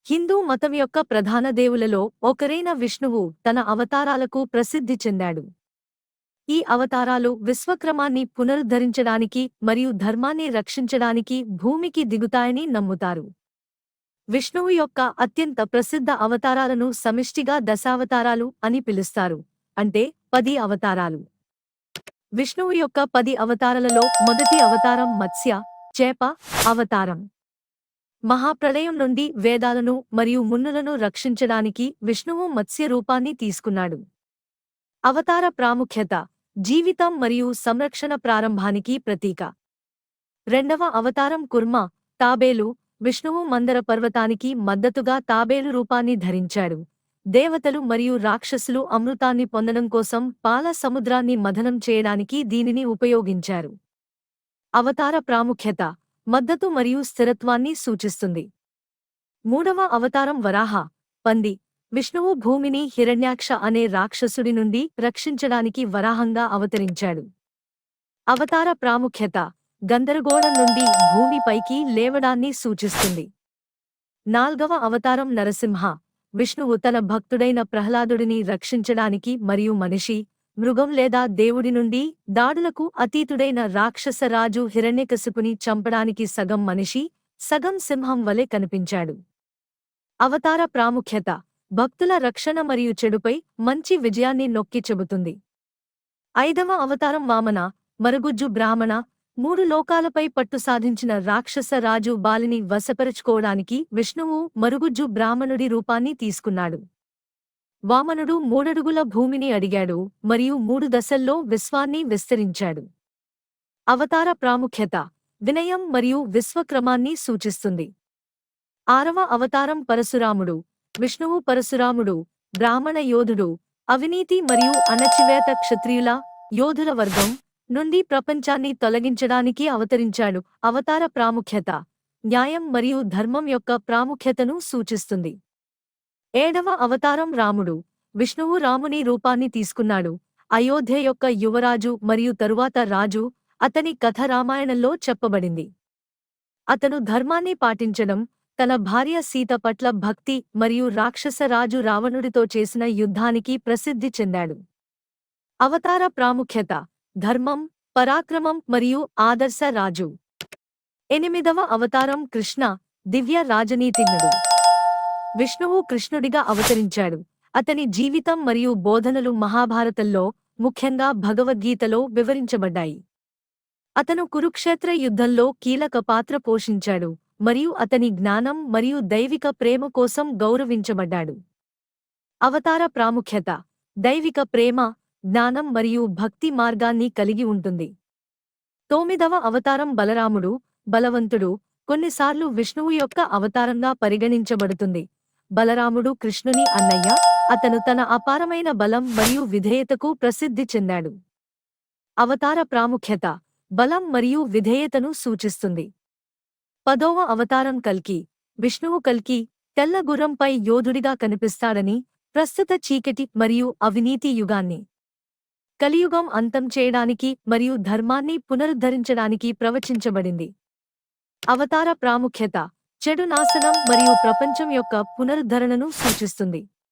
హిందూ మతం యొక్క ప్రధాన దేవులలో ఒకరైన విష్ణువు తన అవతారాలకు ప్రసిద్ధి చెందాడు. ఈ అవతారాలు విశ్వక్రమాన్ని పునరుద్ధరించడానికి మరియు ధర్మాన్ని రక్షించడానికి భూమికి దిగుతాయని నమ్ముతారు. విష్ణువు యొక్క అత్యంత ప్రసిద్ధ అవతారాలను సమిష్టిగా దశావతారాలు అని పిలుస్తారు, అంటే 10 అవతారాలు. విష్ణువు యొక్క 10 అవతారాలలో మొదటి అవతారం మత్స్య, చేప అవతారం. మహాప్రళయం నుండి వేదాలను మరియు మున్నులను రక్షించడానికి విష్ణువు మత్స్య రూపాన్ని తీసుకున్నాడు. అవతార ప్రాముఖ్యత: జీవితం మరియు సంరక్షణ ప్రారంభానికి ప్రతీక. రెండవ అవతారం కుర్మ, తాబేలు. విష్ణువు మందర పర్వతానికి మద్దతుగా తాబేలు రూపాన్ని ధరించాడు. దేవతలు మరియు రాక్షసులు అమృతాన్ని పొందడం కోసం పాల సముద్రాన్ని మథనం చేయడానికి దీనిని ఉపయోగించారు. అవతార ప్రాముఖ్యత: మద్దతు మరియు స్థిరత్వాన్ని సూచిస్తుంది. మూడవ అవతారం వరాహ, పంది. విష్ణువు భూమిని హిరణ్యాక్ష అనే రాక్షసుడి నుండి రక్షించడానికి వరాహంగా అవతరించాడు. అవతార ప్రాముఖ్యత: గందరగోళం నుండి భూమిపైకి లేవడాన్ని సూచిస్తుంది. నాల్గవ అవతారం నరసింహ. విష్ణువు తన భక్తుడైన ప్రహ్లాదుడిని రక్షించడానికి మరియు మనిషి, మృగం లేదా దేవుడి నుండి దాడులకు అతీతుడైన రాక్షస రాజు హిరణ్యకశిపుని చంపడానికి సగం మనిషి, సగం సింహం వలె కనిపించాడు. అవతార ప్రాముఖ్యత: భక్తుల రక్షణ మరియు చెడుపై మంచి విజయాన్ని నొక్కి చెబుతుంది. ఐదవ అవతారం వామన, మరుగుజ్జు బ్రాహ్మణ. 3 లోకాలపై పట్టు సాధించిన రాక్షస రాజు బాలిని వశపరుచుకోవడానికి విష్ణువు మరుగుజ్జు బ్రాహ్మణుడి రూపాన్ని తీసుకున్నాడు. వామనుడు 3 అడుగుల భూమిని అడిగాడు మరియు 3 దశల్లో విశ్వాన్ని విస్తరించాడు. అవతార ప్రాముఖ్యత: వినయం మరియు విశ్వక్రమాన్ని సూచిస్తుంది. ఆరవ అవతారం పరశురాముడు. విష్ణువు పరశురాముడు, బ్రాహ్మణ యోధుడు, అవినీతి మరియు అణచివేత క్షత్రియుల, యోధుల వర్గం నుండి ప్రపంచాన్ని తొలగించడానికి అవతరించాడు. అవతార ప్రాముఖ్యత: న్యాయం మరియు ధర్మం యొక్క ప్రాముఖ్యతను సూచిస్తుంది. ఏడవ అవతారం రాముడు. విష్ణువు రాముని రూపాన్ని తీసుకున్నాడు. అయోధ్య యొక్క యువరాజు మరియు తరువాత రాజు. అతని కథ రామాయణంలో చెప్పబడింది. అతను ధర్మాన్ని పాటించడం, తన భార్య సీత పట్ల భక్తి మరియు రాక్షస రాజు రావణుడితో చేసిన యుద్ధానికి ప్రసిద్ధి చెందాడు. అవతార ప్రాముఖ్యత: ధర్మం, పరాక్రమం మరియు ఆదర్శ రాజు. ఎనిమిదవ అవతారం కృష్ణ, దివ్య రాజనీతిజ్ఞుడు. విష్ణువు కృష్ణుడిగా అవతరించాడు. అతని జీవితం మరియు బోధనలు మహాభారతంలో, ముఖ్యంగా భగవద్గీతలో వివరించబడ్డాయి. అతను కురుక్షేత్ర యుద్ధంలో కీలక పాత్ర పోషించాడు మరియు అతని జ్ఞానం మరియు దైవిక ప్రేమ కోసం గౌరవించబడ్డాడు. అవతార ప్రాముఖ్యత: దైవిక ప్రేమ, జ్ఞానం మరియు భక్తి మార్గాన్ని కలిగి ఉంటుంది. తొమ్మిదవ అవతారం బలరాముడు, బలవంతుడు. కొన్నిసార్లు విష్ణువు యొక్క అవతారంగా పరిగణించబడుతుంది. బలరాముడు కృష్ణుని అన్నయ్య. అతను తన అపారమైన బలం మరియు విధేయతకు ప్రసిద్ధి చెందాడు. అవతార ప్రాముఖ్యత: బలం మరియు విధేయతను సూచిస్తుంది. 10వ అవతారం కల్కి. విష్ణువు కల్కి, తెల్ల గుర్రంపై యోధుడిగా కనిపిస్తాడని, ప్రస్తుత చీకటి మరియు అవినీతి యుగాన్ని, కలియుగం అంతం చేయడానికి మరియు ధర్మాన్ని పునరుద్ధరించడానికి ప్రవచించబడింది. అవతార ప్రాముఖ్యత: చెడు నాశనం మరియు ప్రపంచం యొక్క పునరుద్ధరణను సూచిస్తుంది.